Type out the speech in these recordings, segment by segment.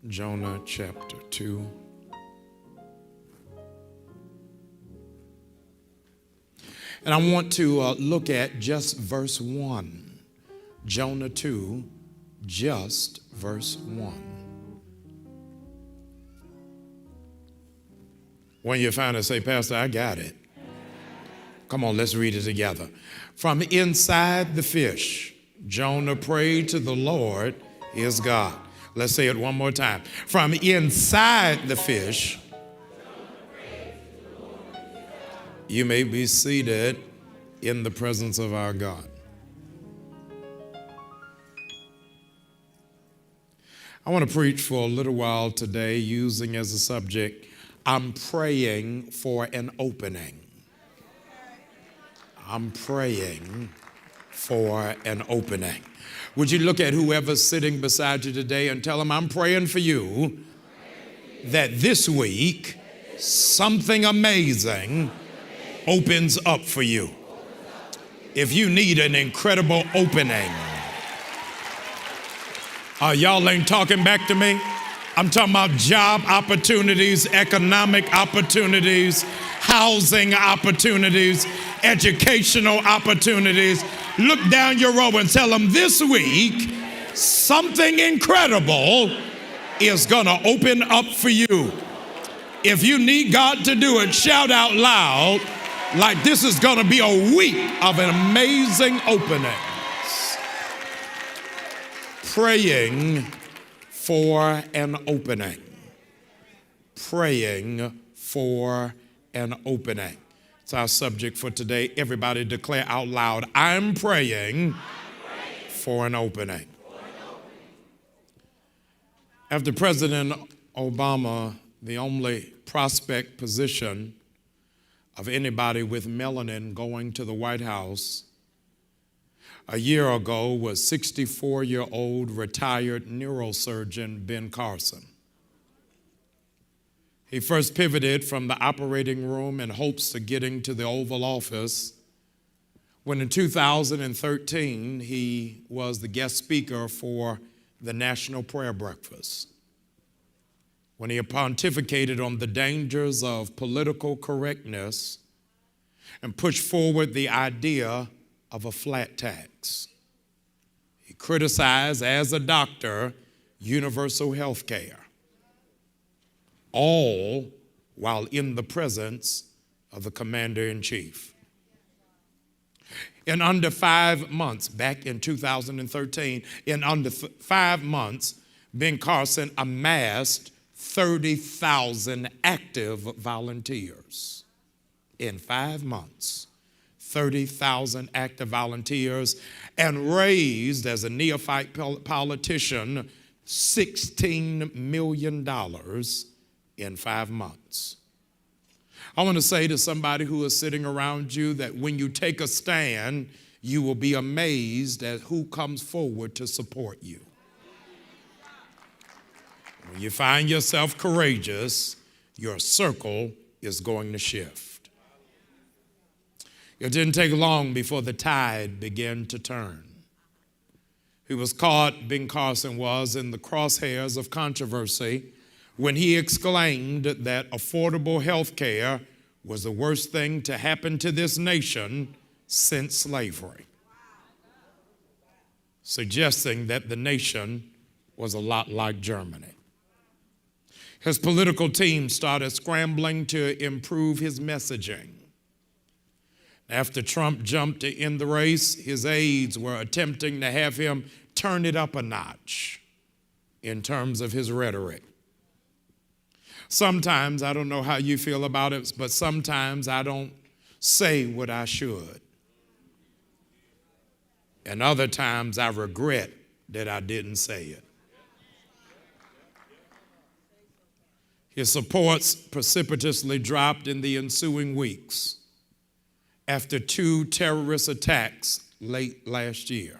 Jonah chapter 2. And I want to look at just verse 1. Jonah 2, just verse 1. When you find it, say, Pastor, I got it. Come on, let's read it together. From inside the fish, Jonah prayed to the Lord his God. Let's say it one more time. From inside the fish, you may be seated in the presence of our God. I want to preach for a little while today using as a subject, I'm praying for an opening. I'm praying for an opening. Would you look at whoever's sitting beside you today and tell them, I'm praying for you that this week something amazing opens up for you. If you need an incredible opening, y'all ain't talking back to me. I'm talking about job opportunities, economic opportunities, housing opportunities, educational opportunities. Look down your row and tell them this week, something incredible is going to open up for you. If you need God to do it, shout out loud like this is going to be a week of an amazing openings. Praying for an opening. Praying for an opening. It's our subject for today. Everybody declare out loud, I'm praying for an opening. After President Obama, the only prospect position of anybody with melanin going to the White House a year ago was 64-year-old retired neurosurgeon Ben Carson. He first pivoted from the operating room in hopes of getting to the Oval Office when in 2013 he was the guest speaker for the National Prayer Breakfast, when he pontificated on the dangers of political correctness and pushed forward the idea of a flat tax. He criticized, as a doctor, universal health care, all while in the presence of the commander-in-chief. In under 5 months, back in 2013, in under 5 months, Ben Carson amassed 30,000 active volunteers. In 5 months, 30,000 active volunteers, and raised, as a neophyte politician, $16 million in 5 months. I want to say to somebody who is sitting around you that when you take a stand, you will be amazed at who comes forward to support you. When you find yourself courageous, your circle is going to shift. It didn't take long before the tide began to turn. He was caught, Ben Carson was, in the crosshairs of controversy when he exclaimed that affordable health care was the worst thing to happen to this nation since slavery, suggesting that the nation was a lot like Germany. His political team started scrambling to improve his messaging. After Trump jumped in the race, his aides were attempting to have him turn it up a notch in terms of his rhetoric. Sometimes, I don't know how you feel about it, but sometimes I don't say what I should. And other times I regret that I didn't say it. His supports precipitously dropped in the ensuing weeks after 2 terrorist attacks late last year,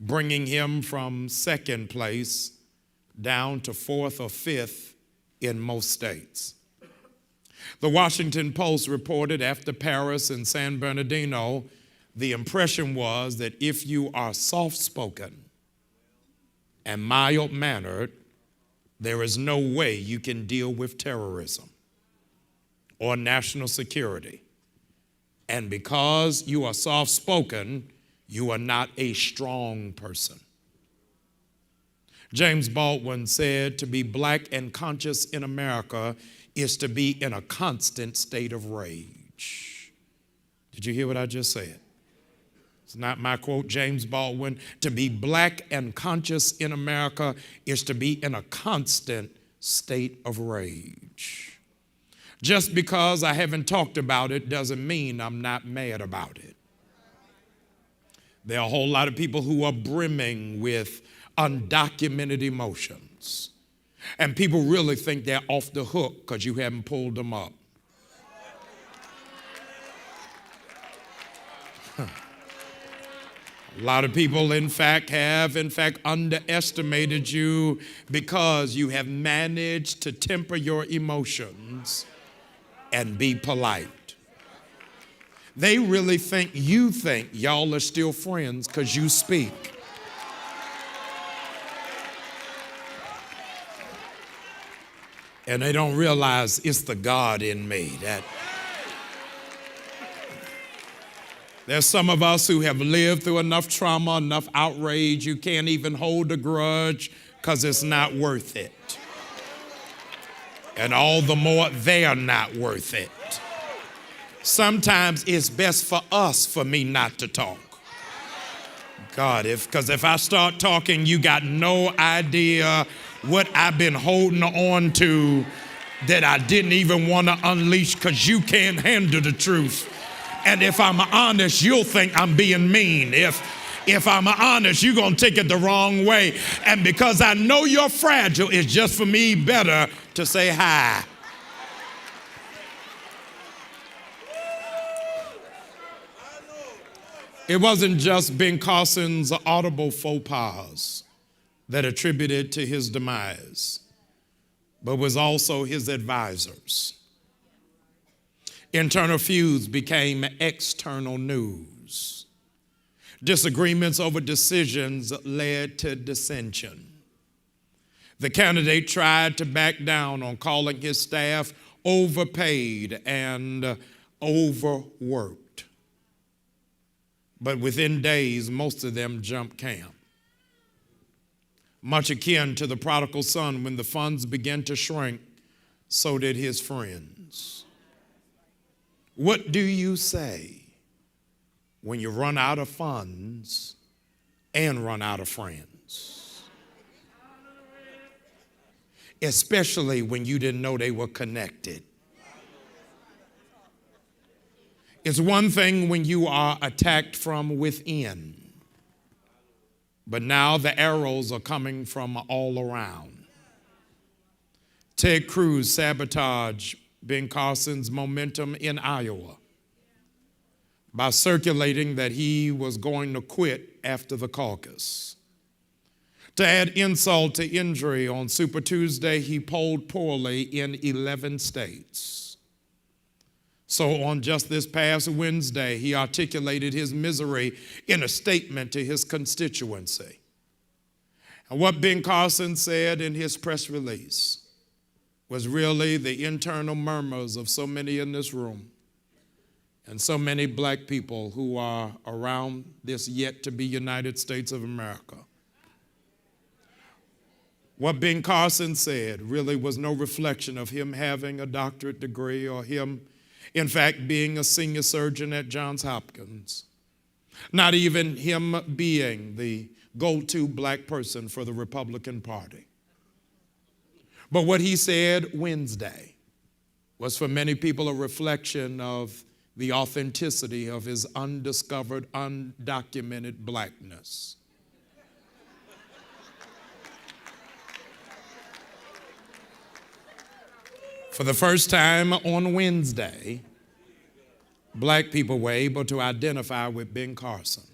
bringing him from second place down to 4th or 5th in most states. The Washington Post reported after Paris and San Bernardino, the impression was that if you are soft-spoken and mild-mannered, there is no way you can deal with terrorism or national security. And because you are soft-spoken, you are not a strong person. James Baldwin said, to be black and conscious in America is to be in a constant state of rage. Did you hear what I just said? It's not my quote, James Baldwin. To be black and conscious in America is to be in a constant state of rage. Just because I haven't talked about it doesn't mean I'm not mad about it. There are a whole lot of people who are brimming with undocumented emotions. And people really think they're off the hook because you haven't pulled them up. A lot of people, in fact, have underestimated you because you have managed to temper your emotions and be polite. They really think you think y'all are still friends because you speak. And they don't realize it's the God in me that. There's some of us who have lived through enough trauma, enough outrage, you can't even hold a grudge because it's not worth it. And all the more, they are not worth it. Sometimes it's best for me not to talk. God, because if I start talking, you got no idea what I've been holding on to that I didn't even want to unleash because you can't handle the truth. And if I'm honest, you'll think I'm being mean. If I'm honest, you're going to take it the wrong way. And because I know you're fragile, it's just for me better to say hi. It wasn't just Ben Carson's audible faux pas that attributed to his demise, but was also his advisors. Internal feuds became external news. Disagreements over decisions led to dissension. The candidate tried to back down on calling his staff overpaid and overworked. But within days, most of them jumped camp. Much akin to the prodigal son, when the funds began to shrink, so did his friends. What do you say when you run out of funds and run out of friends? Especially when you didn't know they were connected. It's one thing when you are attacked from within, but now the arrows are coming from all around. Ted Cruz sabotaged Ben Carson's momentum in Iowa by circulating that he was going to quit after the caucus. To add insult to injury, on Super Tuesday, he polled poorly in 11 states. So on just this past Wednesday, he articulated his misery in a statement to his constituency. And what Ben Carson said in his press release was really the internal murmurs of so many in this room and so many black people who are around this yet-to-be United States of America. What Ben Carson said really was no reflection of him having a doctorate degree or him, in fact, being a senior surgeon at Johns Hopkins. Not even him being the go-to black person for the Republican Party. But what he said Wednesday was for many people a reflection of the authenticity of his undiscovered, undocumented blackness. For the first time on Wednesday, black people were able to identify with Ben Carson.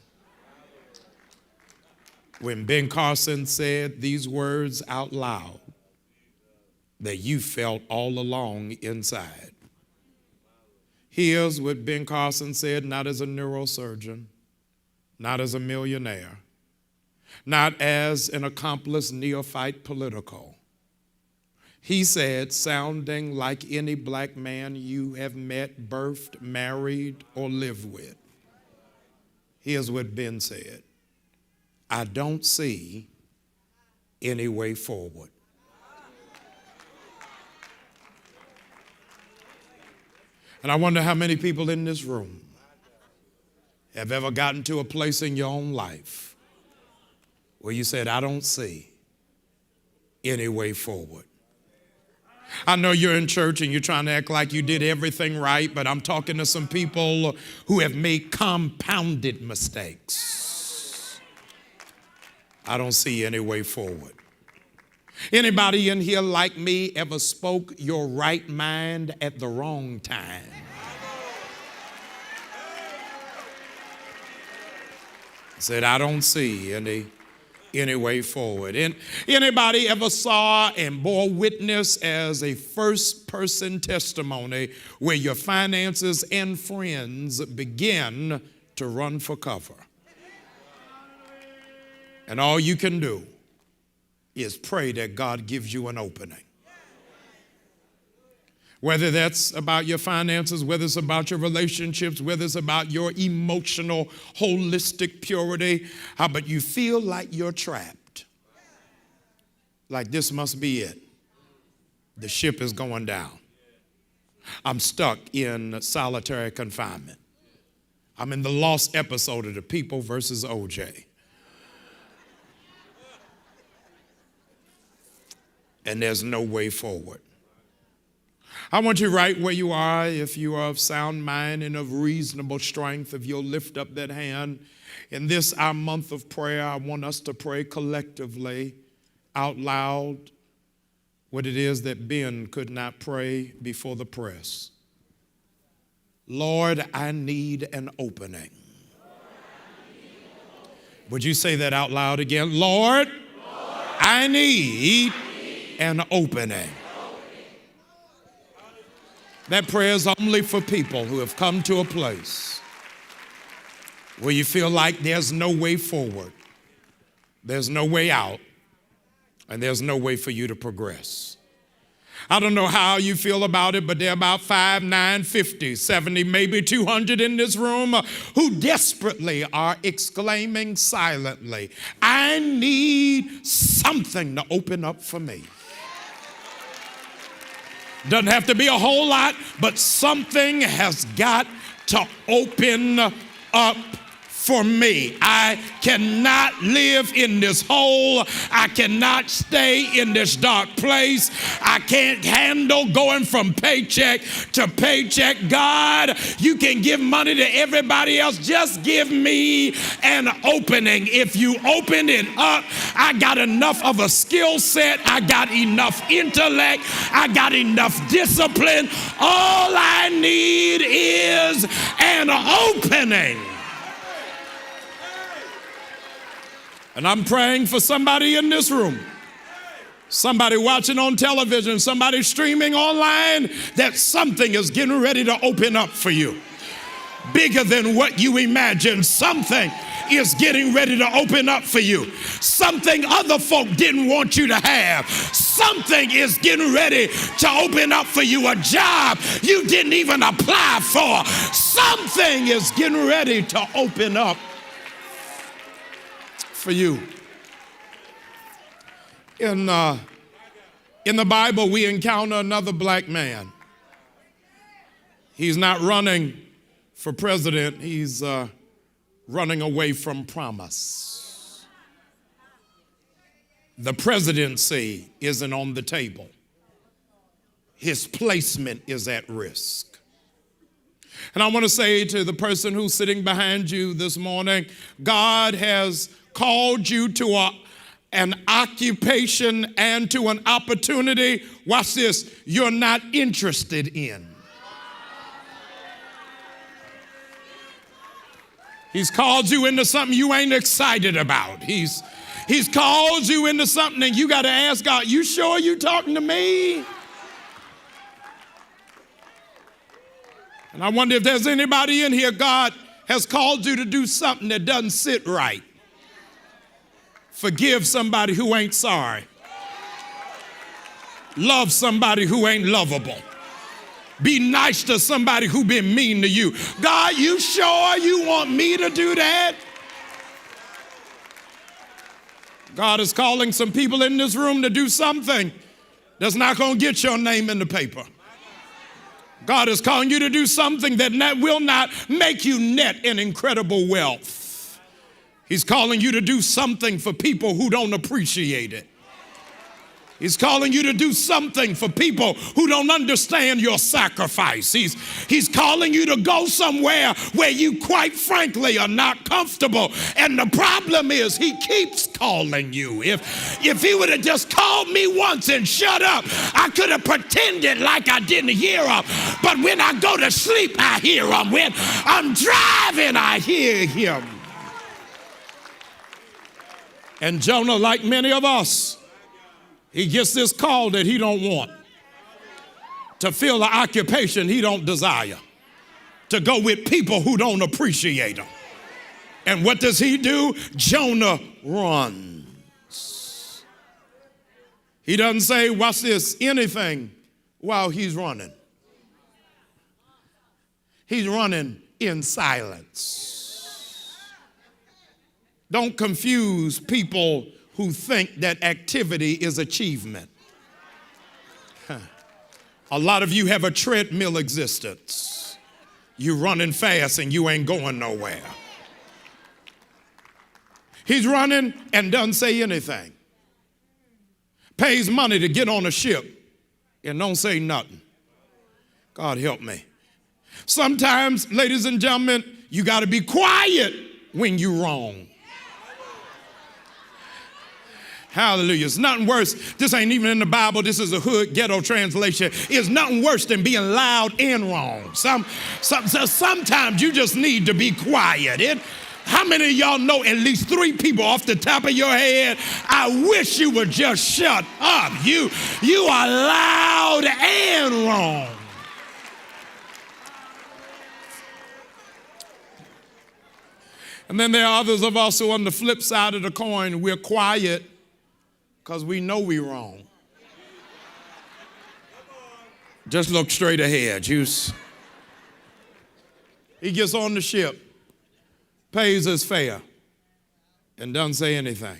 When Ben Carson said these words out loud that you felt all along inside. Here's what Ben Carson said, not as a neurosurgeon, not as a millionaire, not as an accomplished neophyte political, He said, sounding like any black man you have met, birthed, married, or lived with. Here's what Ben said. I don't see any way forward. And I wonder how many people in this room have ever gotten to a place in your own life where you said, I don't see any way forward. I know you're in church and you're trying to act like you did everything right, but I'm talking to some people who have made compounded mistakes. I don't see any way forward. Anybody in here like me ever spoke your right mind at the wrong time? Said, I don't see any way forward. And anybody ever saw and bore witness as a first-person testimony where your finances and friends begin to run for cover? And all you can do is pray that God gives you an opening. Whether that's about your finances, whether it's about your relationships, whether it's about your emotional, holistic purity, but you feel like you're trapped. Like this must be it. The ship is going down. I'm stuck in solitary confinement. I'm in the lost episode of The People versus OJ. And there's no way forward. I want you right where you are. If you are of sound mind and of reasonable strength, if you'll lift up that hand. In this, our month of prayer, I want us to pray collectively, out loud, what it is that Ben could not pray before the press. Lord, I need an opening. Would you say that out loud again? Lord, I need an opening. That prayer is only for people who have come to a place where you feel like there's no way forward, there's no way out, and there's no way for you to progress. I don't know how you feel about it, but there are about 5, 9, 50, 70, maybe 200 in this room who desperately are exclaiming silently, I need something to open up for me. Doesn't have to be a whole lot, but something has got to open up for me. I cannot live in this hole. I cannot stay in this dark place. I can't handle going from paycheck to paycheck. God, you can give money to everybody else. Just give me an opening. If you open it up, I got enough of a skill set. I got enough intellect. I got enough discipline. All I need is an opening. And I'm praying for somebody in this room, somebody watching on television, somebody streaming online, that something is getting ready to open up for you. Bigger than what you imagine. Something is getting ready to open up for you. Something other folk didn't want you to have. Something is getting ready to open up for you. A job you didn't even apply for. Something is getting ready to open up for you. In the Bible, we encounter another black man. He's not running for president. He's running away from promise. The presidency isn't on the table. His placement is at risk. And I want to say to the person who's sitting behind you this morning, God has called you to an occupation and to an opportunity, watch this, you're not interested in. He's called you into something you ain't excited about. He's called you into something and you got to ask God, you sure you talking to me? And I wonder if there's anybody in here, God has called you to do something that doesn't sit right. Forgive somebody who ain't sorry. Love somebody who ain't lovable. Be nice to somebody who been mean to you. God, you sure you want me to do that? God is calling some people in this room to do something that's not going to get your name in the paper. God is calling you to do something that will not make you net an incredible wealth. He's calling you to do something for people who don't appreciate it. He's calling you to do something for people who don't understand your sacrifice. He's calling you to go somewhere where you, quite frankly, are not comfortable. And the problem is he keeps calling you. If he would have just called me once and shut up, I could have pretended like I didn't hear him. But when I go to sleep, I hear him. When I'm driving, I hear him. And Jonah, like many of us, he gets this call that he don't want, to fill the occupation he don't desire, to go with people who don't appreciate him. And what does he do? Jonah runs. He doesn't say, watch this, anything while he's running. He's running in silence. Don't confuse people who think that activity is achievement. A lot of you have a treadmill existence. You're running fast and you ain't going nowhere. He's running and doesn't say anything. Pays money to get on a ship and don't say nothing. God help me. Sometimes, ladies and gentlemen, you got to be quiet when you're wrong. Hallelujah. It's nothing worse. This ain't even in the Bible. This is a hood ghetto translation. It's nothing worse than being loud and wrong. Sometimes you just need to be quiet. How many of y'all know at least 3 people off the top of your head? I wish you would just shut up. You are loud and wrong. And then there are others of us who on the flip side of the coin, we're quiet because we know we're wrong. Just look straight ahead. He gets on the ship, pays his fare, and doesn't say anything.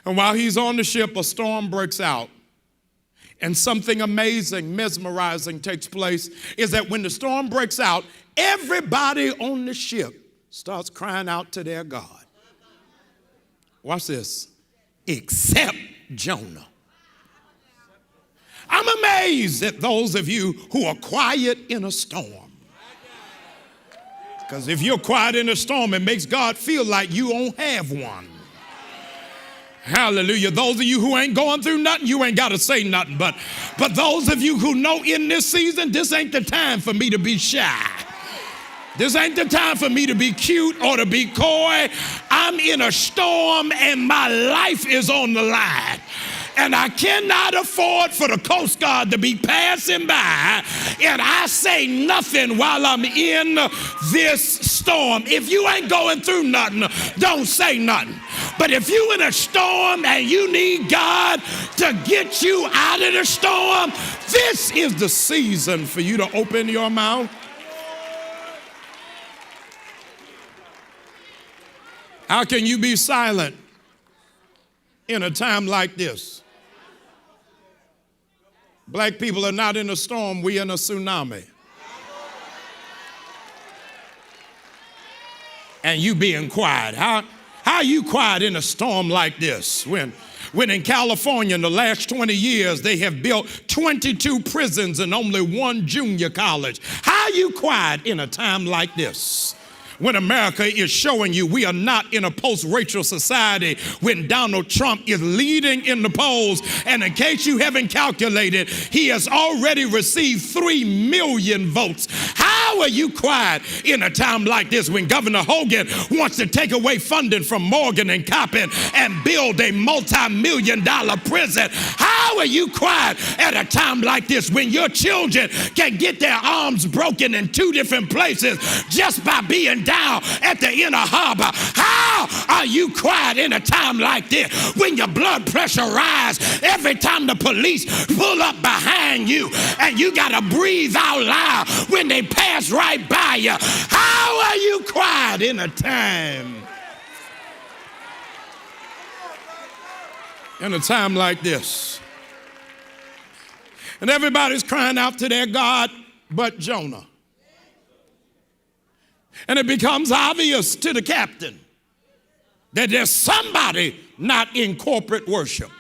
And while he's on the ship, a storm breaks out. And something amazing, mesmerizing takes place is that when the storm breaks out, everybody on the ship starts crying out to their God. Watch this. Except Jonah. I'm amazed at those of you who are quiet in a storm. Because if you're quiet in a storm, it makes God feel like you don't have one. Hallelujah. Those of you who ain't going through nothing, you ain't got to say nothing. But those of you who know in this season, this ain't the time for me to be shy. This ain't the time for me to be cute or to be coy. I'm in a storm and my life is on the line. And I cannot afford for the Coast Guard to be passing by and I say nothing while I'm in this storm. If you ain't going through nothing, don't say nothing. But if you in a storm and you need God to get you out of the storm, this is the season for you to open your mouth. How can you be silent in a time like this? Black people are not in a storm, we in a tsunami. And you being quiet. How are you quiet in a storm like this? When in California in the last 20 years, they have built 22 prisons and only 1 junior college. How are you quiet in a time like this? When America is showing you we are not in a post-racial society, when Donald Trump is leading in the polls, and in case you haven't calculated, he has already received 3 million votes. How are you quiet in a time like this when Governor Hogan wants to take away funding from Morgan and Coppin and build a multi-million-dollar prison? How How are you quiet at a time like this when your children can get their arms broken in 2 different places just by being down at the inner harbor? How are you quiet in a time like this when your blood pressure rises every time the police pull up behind you and you got to breathe out loud when they pass right by you? How are you quiet in a time like this? And everybody's crying out to their God but Jonah. And it becomes obvious to the captain that there's somebody not in corporate worship.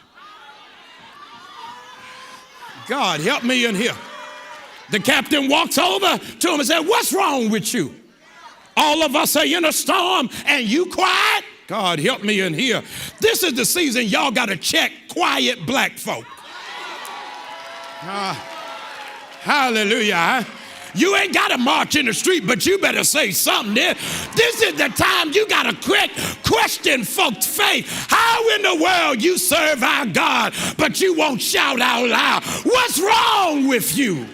God, help me in here. The captain walks over to him and said, what's wrong with you? All of us are in a storm and you quiet? God, help me in here. This is the season y'all got to check quiet black folk. Hallelujah. You ain't got to march in the street, but you better say something there. This is the time you got to question folks' faith. How in the world you serve our God, but you won't shout out loud? What's wrong with you?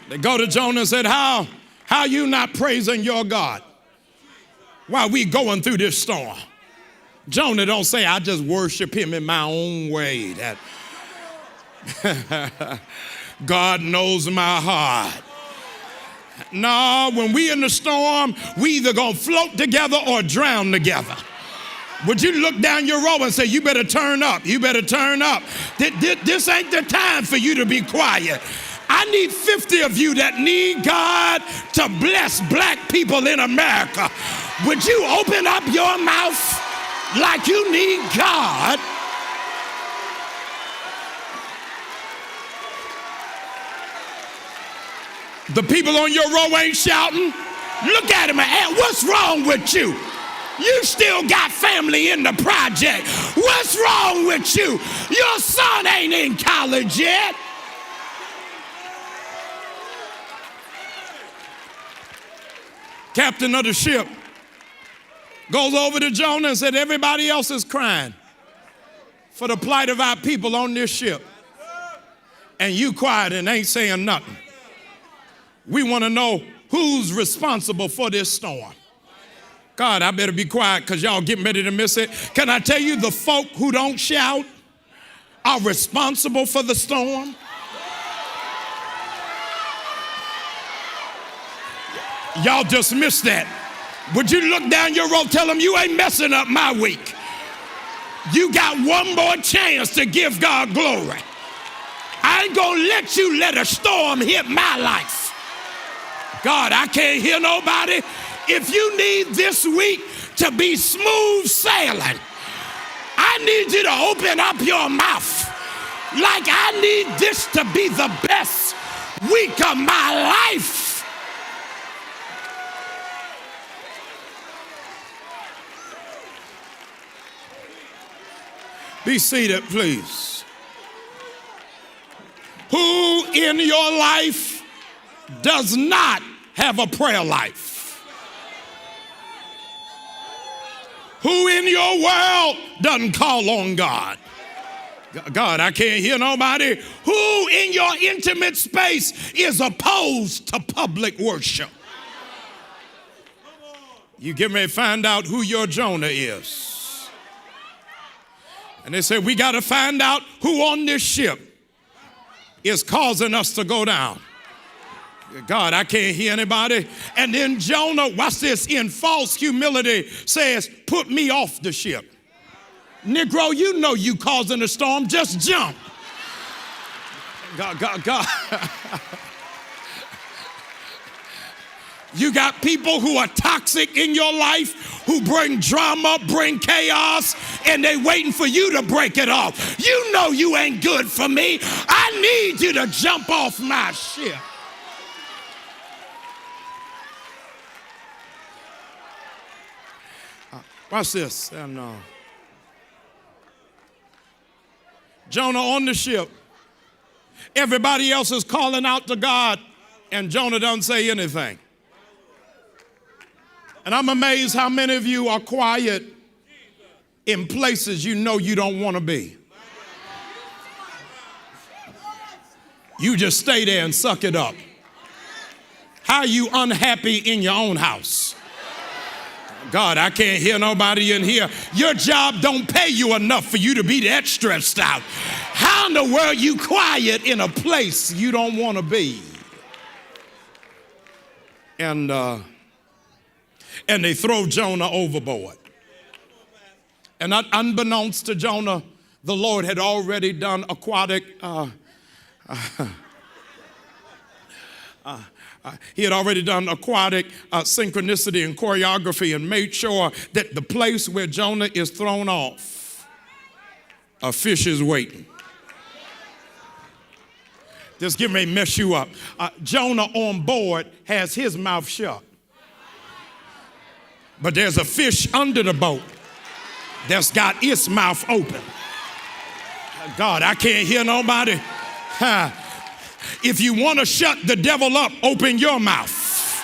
They go to Jonah and said, how you not praising your God while we going through this storm? Jonah don't say, I just worship him in my own way. That God knows my heart. No, when we in the storm, we either gonna float together or drown together. Would you look down your row and say, you better turn up, you better turn up. This ain't the time for you to be quiet. I need 50 of you that need God to bless black people in America. Would you open up your mouth like you need God? The people on your row ain't shouting. Look at them and ask, what's wrong with you? You still got family in the project. What's wrong with you? Your son ain't in college yet. Captain of the ship goes over to Jonah and said, everybody else is crying for the plight of our people on this ship. And you quiet and ain't saying nothing. We want to know who's responsible for this storm. God, I better be quiet because y'all getting ready to miss it. Can I tell you, the folk who don't shout are responsible for the storm? Y'all just missed that. Would you look down your row, tell them you ain't messing up my week. You got one more chance to give God glory. I ain't gonna let you let a storm hit my life. God, I can't hear nobody. If you need this week to be smooth sailing, I need you to open up your mouth like I need this to be the best week of my life. Be seated, please. Who in your life does not have a prayer life? Who in your world doesn't call on God? God, I can't hear nobody. Who in your intimate space is opposed to public worship? You get ready to find out who your Jonah is. And they said, we got to find out who on this ship is causing us to go down. God, I can't hear anybody. And then Jonah, watch this, in false humility says, put me off the ship. Negro, you know you causing a storm, just jump. God. You got people who are toxic in your life, who bring drama, bring chaos, and they waiting for you to break it off. You know you ain't good for me. I need you to jump off my ship. Watch this. Jonah on the ship. Everybody else is calling out to God, and Jonah doesn't say anything. And I'm amazed how many of you are quiet in places you know you don't want to be. You just stay there and suck it up. How are you unhappy in your own house? God, I can't hear nobody in here. Your job don't pay you enough for you to be that stressed out. How in the world you quiet in a place you don't want to be? And they throw Jonah overboard. And unbeknownst to Jonah, the Lord had already done aquatic he had already done aquatic synchronicity and choreography and made sure that the place where Jonah is thrown off, a fish is waiting. Just give me mess you up. Jonah on board has his mouth shut. But there's a fish under the boat that's got its mouth open. God, I can't hear nobody. If you want to shut the devil up, open your mouth.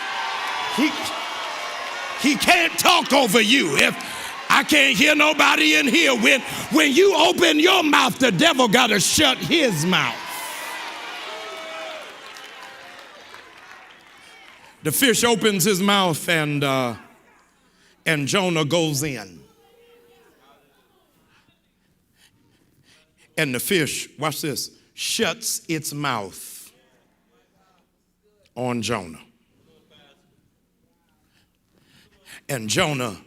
He can't talk over you. If I can't hear nobody in here, when you open your mouth, the devil got to shut his mouth. The fish opens his mouth and Jonah goes in. And the fish, watch this, shuts its mouth on Jonah. And Jonah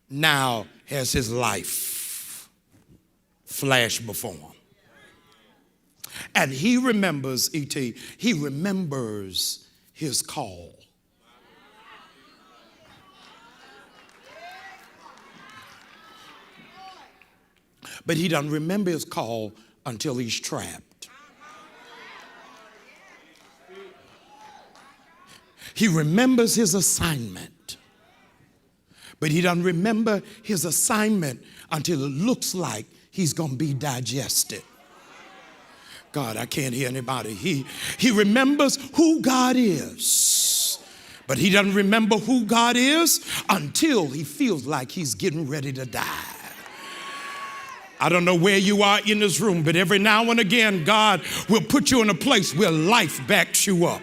now has his life flash before him. And he remembers, E.T., he remembers his call. But he doesn't remember his call until he's trapped. He remembers his assignment, but he doesn't remember his assignment until it looks like he's going to be digested. God, I can't hear anybody. He remembers who God is, but he doesn't remember who God is until he feels like he's getting ready to die. I don't know where you are in this room, but every now and again, God will put you in a place where life backs you up.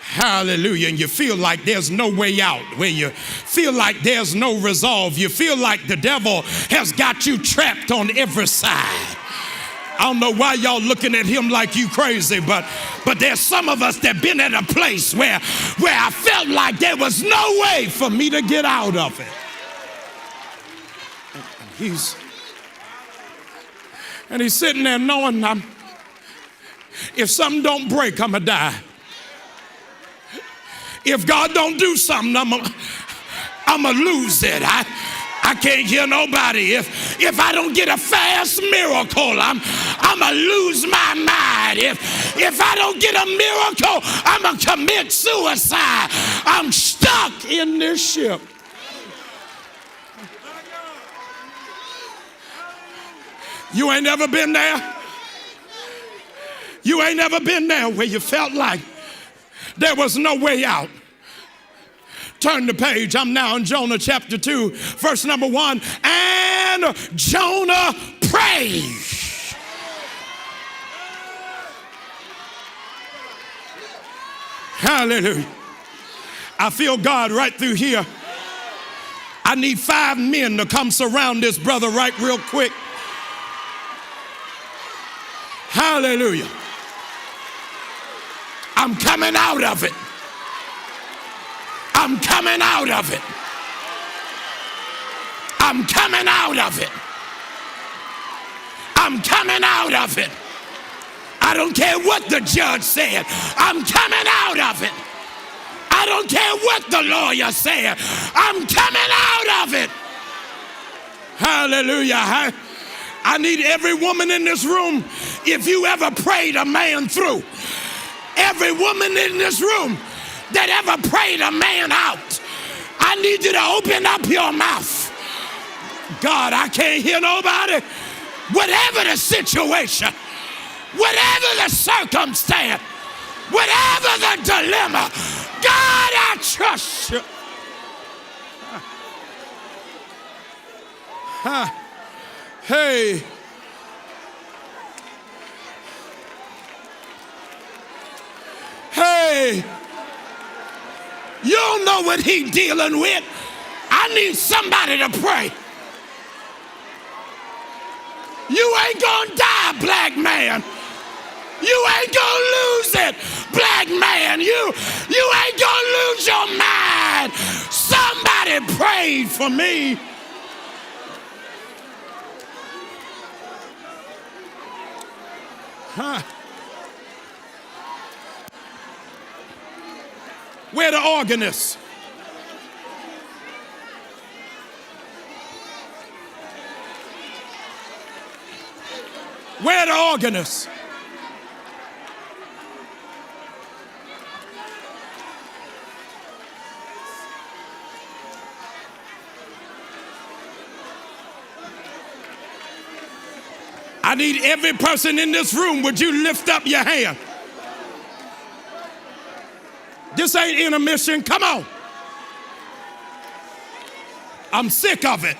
Hallelujah. And you feel like there's no way out, where you feel like there's no resolve. You feel like the devil has got you trapped on every side. I don't know why y'all looking at him like you crazy, but there's some of us that been at a place where I felt like there was no way for me to get out of it. And he's sitting there knowing if something don't break, I'm going to die. If God don't do something, I'm going to lose it. I can't hear nobody. If I don't get a fast miracle, I'm going to lose my mind. If I don't get a miracle, I'm going to commit suicide. I'm stuck in this ship. You ain't never been there? You ain't never been there where you felt like there was no way out. Turn the page. I'm now in Jonah chapter 2, verse number 1. And Jonah prayed. Hallelujah. I feel God right through here. I need 5 men to come surround this brother right real quick. Hallelujah. I'm coming out of it. I'm coming out of it. I'm coming out of it. I'm coming out of it. I don't care what the judge said. I'm coming out of it. I don't care what the lawyer said. I'm coming out of it. Hallelujah. I need every woman in this room, if you ever prayed a man through, every woman in this room that ever prayed a man out, I need you to open up your mouth. God, I can't hear nobody. Whatever the situation, whatever the circumstance, whatever the dilemma, God, I trust you. Hey. Hey, you don't know what he's dealing with. I need somebody to pray. You ain't gonna die, black man. You ain't gonna lose it, black man. You ain't gonna lose your mind. Somebody prayed for me. Huh? Where the organist? Where the organist? I need every person in this room, would you lift up your hand? This ain't intermission, come on. I'm sick of it.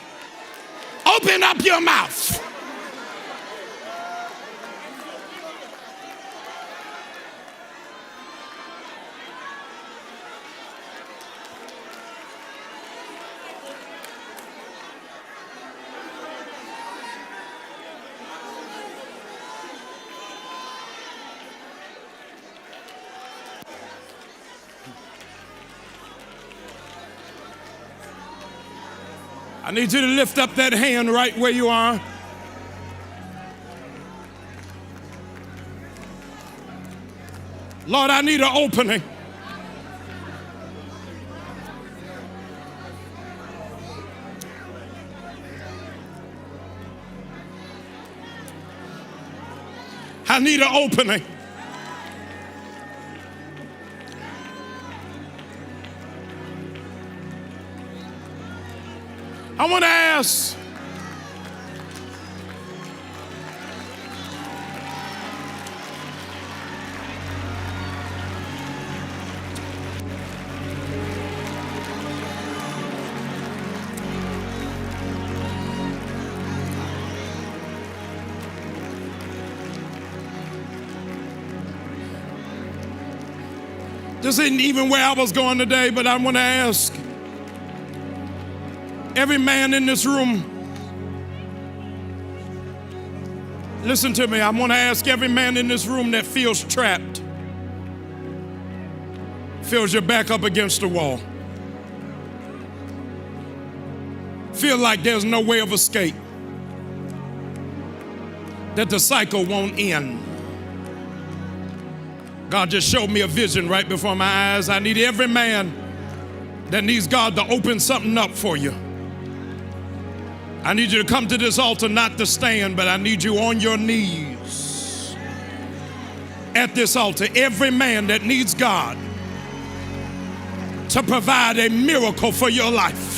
Open up your mouth. I need you to lift up that hand right where you are. Lord, I need an opening. I need an opening. I want to ask, this isn't even where I was going today, but I want to ask every man in this room, listen to me, I want to ask every man in this room that feels trapped, feels your back up against the wall, feel like there's no way of escape, that the cycle won't end. God just showed me a vision right before my eyes. I need every man that needs God to open something up for you. I need you to come to this altar, not to stand, but I need you on your knees at this altar. Every man that needs God to provide a miracle for your life.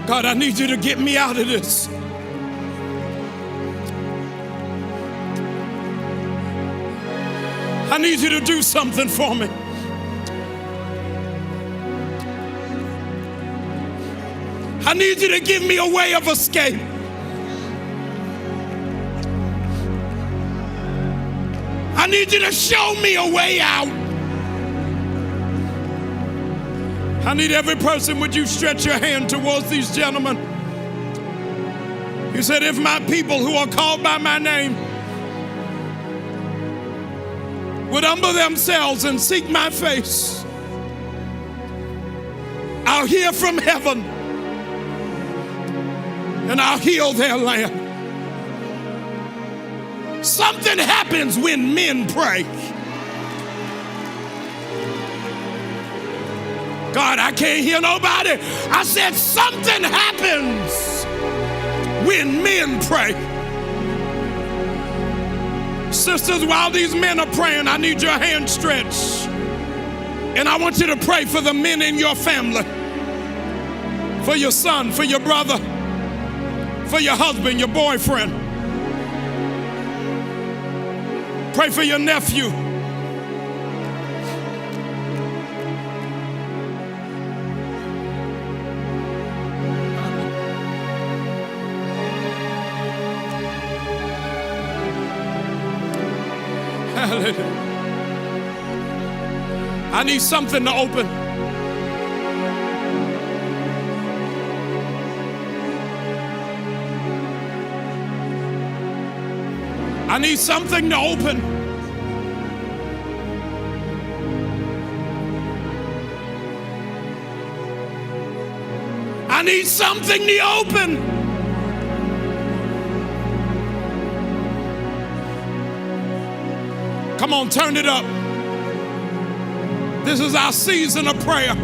God, I need you to get me out of this. I need you to do something for me. I need you to give me a way of escape. I need you to show me a way out. I need every person, would you stretch your hand towards these gentlemen? He said, if my people who are called by my name would humble themselves and seek my face, I'll hear from heaven and I'll heal their land. Something happens when men pray. God, I can't hear nobody. I said something happens when men pray. Sisters, while these men are praying, I need your hand stretched. And I want you to pray for the men in your family, for your son, for your brother, for your husband, your boyfriend. Pray for your nephew. Hallelujah. I need something to open. I need something to open. I need something to open. Come on, turn it up. This is our season of prayer.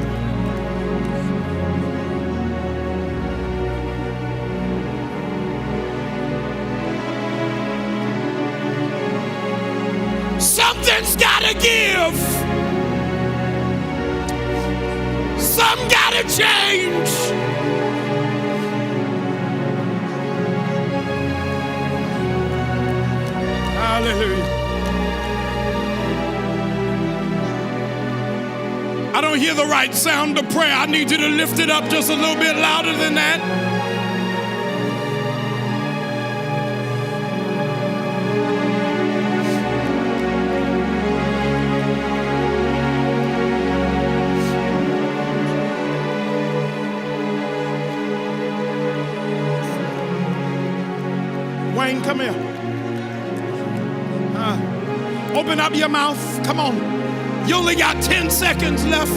Something's gotta give. Some gotta change. Hallelujah. I don't hear the right sound of prayer. I need you to lift it up just a little bit louder than that. Wayne, come here. Open up your mouth. Come on. You only got 10 seconds left.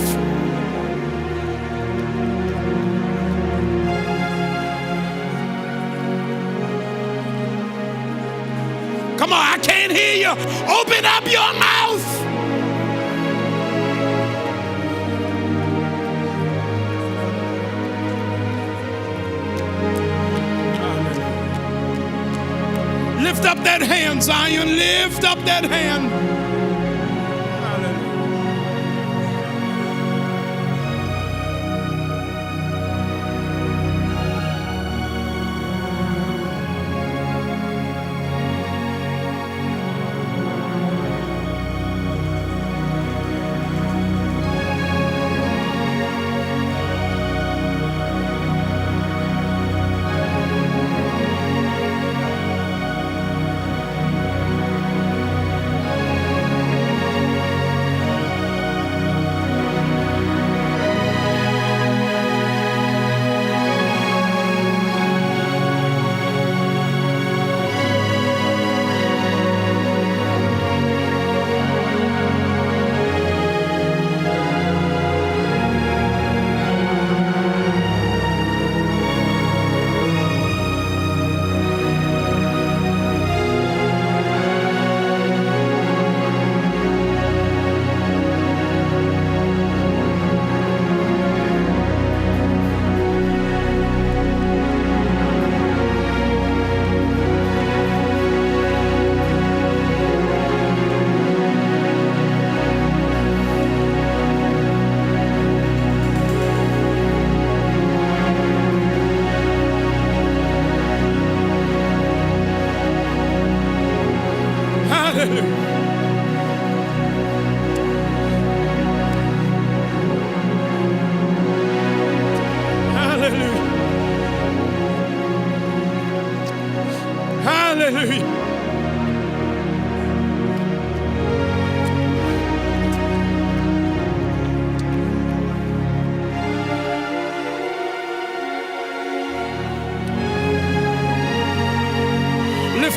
Come on, I can't hear you. Open up your mouth. Lift up that hand, Zion. Lift up that hand.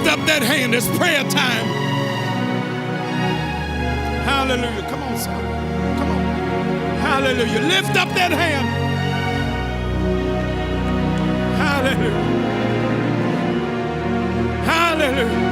Up that hand. It's prayer time. Hallelujah. Come on, son. Come on. Hallelujah. Lift up that hand. Hallelujah. Hallelujah.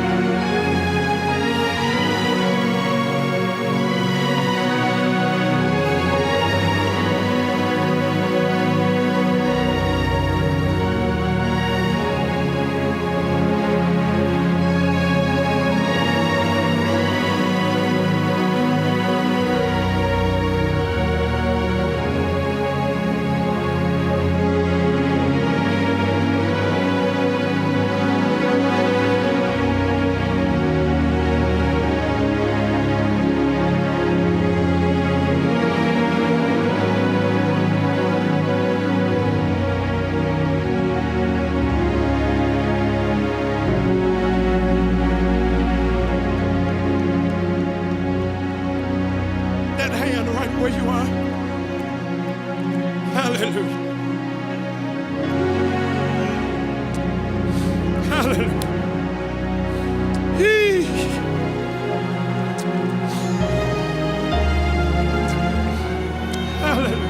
Hallelujah.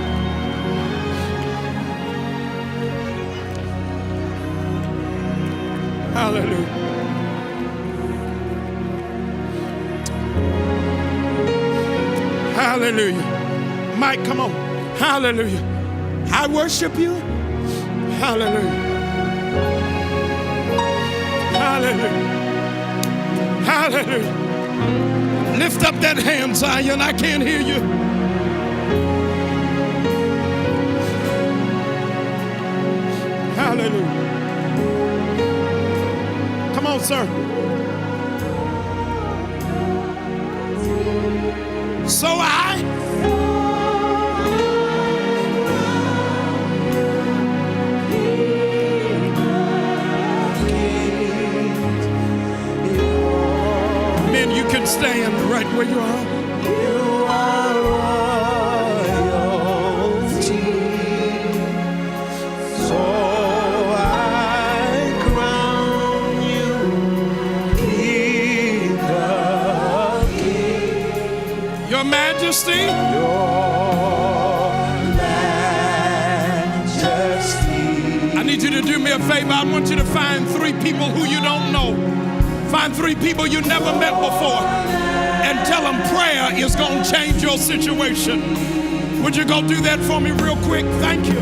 Hallelujah. Hallelujah. Mike, come on. Hallelujah. I worship you. Hallelujah. Hallelujah. Hallelujah. Lift up that hand, Zion. I can't hear you. Hallelujah. Come on, sir. So men, you can stand right where you are. You are royalty, so I crown you King of Kings. Your Majesty. I need you to do me a favor. I want you to find 3 people who you don't know. Find 3 people you never met before and tell them prayer is going to change your situation. Would you go do that for me real quick? Thank you.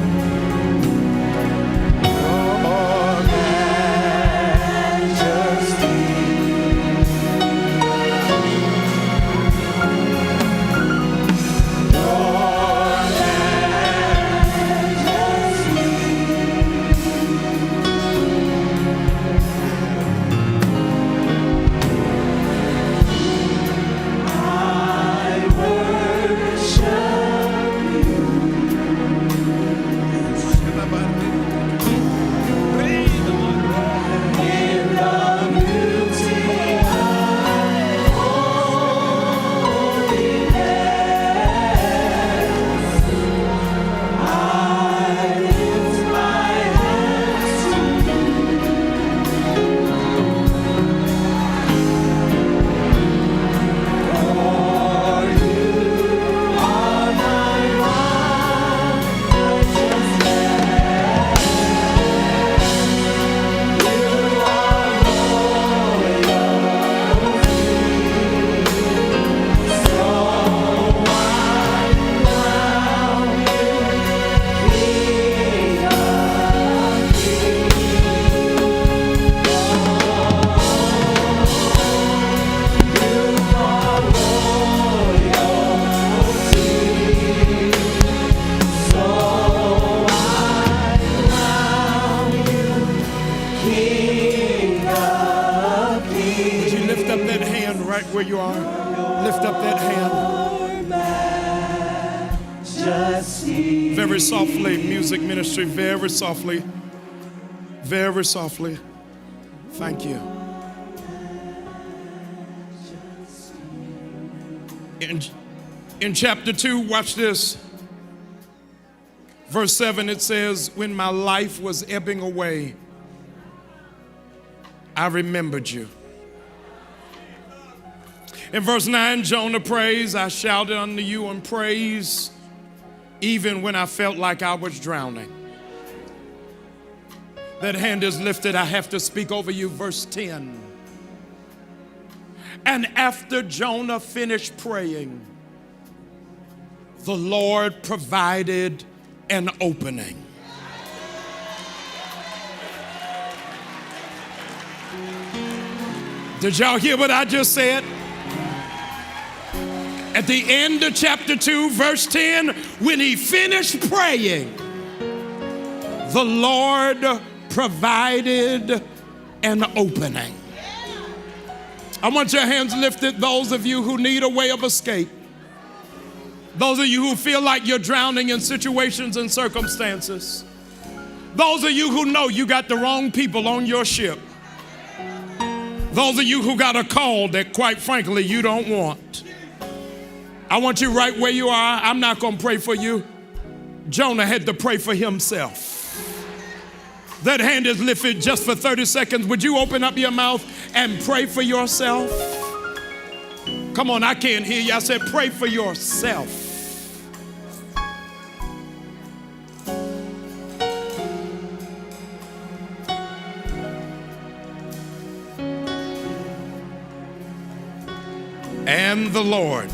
Where you are, lift up that hand. Very softly, music ministry, very softly, very softly. Thank you. In chapter 2, watch this. Verse 7, it says, when my life was ebbing away, I remembered you. In verse 9, Jonah prays, I shouted unto you in praise, even when I felt like I was drowning. That hand is lifted. I have to speak over you. Verse 10. And after Jonah finished praying, the Lord provided an opening. Did y'all hear what I just said? At the end of chapter 2, verse 10, when he finished praying, the Lord provided an opening. I want your hands lifted, those of you who need a way of escape. Those of you who feel like you're drowning in situations and circumstances. Those of you who know you got the wrong people on your ship. Those of you who got a call that, quite frankly, you don't want. I want you right where you are. I'm not going to pray for you. Jonah had to pray for himself. That hand is lifted just for 30 seconds. Would you open up your mouth and pray for yourself? Come on, I can't hear you. I said pray for yourself. And the Lord,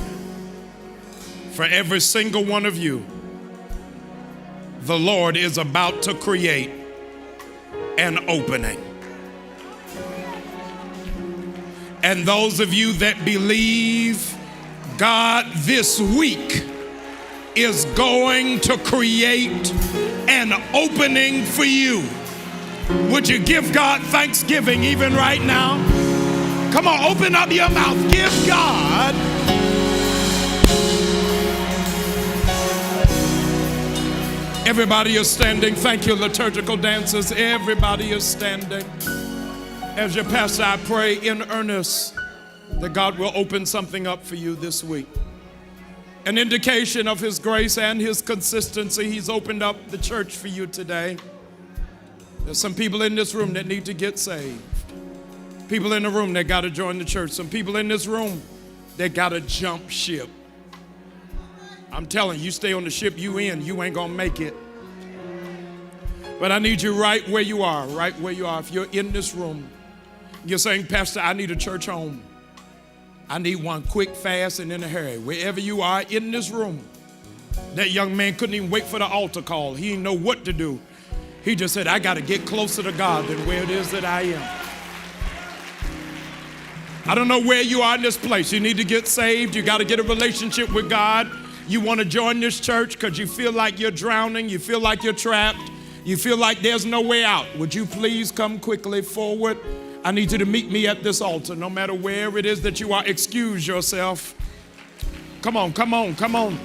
for every single one of you, the Lord is about to create an opening. And those of you that believe God this week is going to create an opening for you, would you give God thanksgiving even right now? Come on, open up your mouth. Give God. Everybody is standing. Thank you, liturgical dancers. Everybody is standing. As your pastor, I pray in earnest that God will open something up for you this week. An indication of his grace and his consistency. He's opened up the church for you today. There's some people in this room that need to get saved. People in the room that got to join the church. Some people in this room that got to jump ship. I'm telling you, stay on the ship you in, you ain't going to make it. But I need you right where you are, right where you are. If you're in this room, you're saying, Pastor, I need a church home. I need one quick, fast, and in a hurry. Wherever you are in this room, that young man couldn't even wait for the altar call. He didn't know what to do. He just said, I got to get closer to God than where it is that I am. I don't know where you are in this place. You need to get saved. You got to get a relationship with God. You want to join this church because you feel like you're drowning. You feel like you're trapped. You feel like there's no way out. Would you please come quickly forward? I need you to meet me at this altar, no matter where it is that you are. Excuse yourself. Come on, come on, come on.